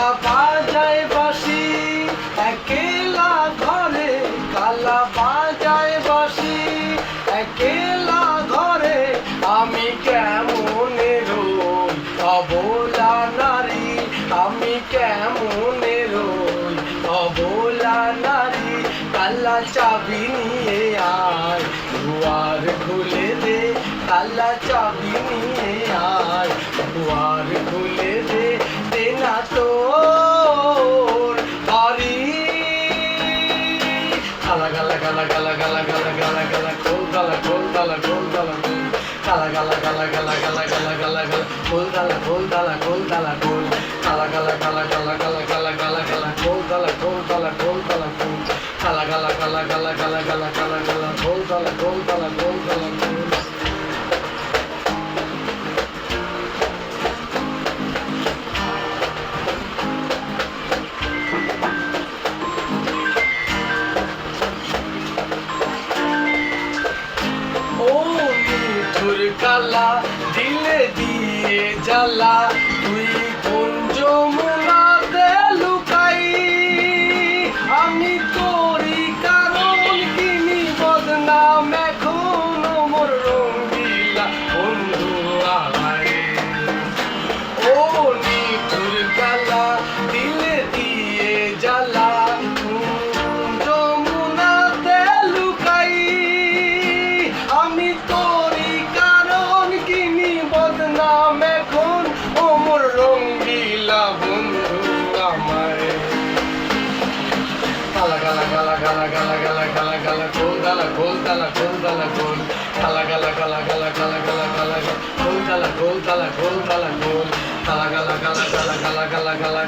কালা বাজায় বাঁশি একেলা ঘরে, কালা বাজায় বাঁশি একেলা ঘরে। আমি কেমনে রই অবলা নারী, আমি কেমনে রই অবলা নারী। কালা চাবি নিয়ে আয় দুয়ার খুলে দে, কালা চাবি নিয়ে আয় দুয়ার খুলে দে। দে না তোর বাড়ি কালা কালা কালা কালা কালা কালা কালা কালা খোল কালা খোল কালা খোল কালা খোল কালা কালা কালা কালা কালা কালা কালা কালা খোল কালা খোল কালা খোল কালা খোল কালা কালা কালা কালা কালা কালা কালা কালা খোল কালা খোল কালা খোল কালা খোল কালা কালা কালা কালা কালা কালা কালা কালা খোল কালা খোল কালা খোল কালা খোল। কালা দিলে দিয়ে জ্বালা, তুই কোন যমুনাতে লুকাই। আমি তোরই কারণ কিনি বদনাম এখন মোর রঙ্গিলা বন্ধু আয়। ও নিঠুর কালা দিলে দিয়ে জ্বালা, যমুনাতে লুকাই। আমি তোরই বদনাম এখন ওমর রঙ্গিলা বন্ধু আমায়। কালা কালা কালা কালা কালা কালা কালা কালা খোল কালা খোল কালা খোল কালা খোল কালা কালা কালা কালা কালা কালা কালা খোল কালা খোল কালা খোল কালা খোল কালা কালা কালা কালা কালা কালা কালা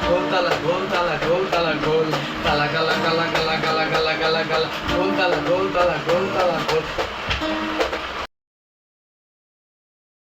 খোল কালা খোল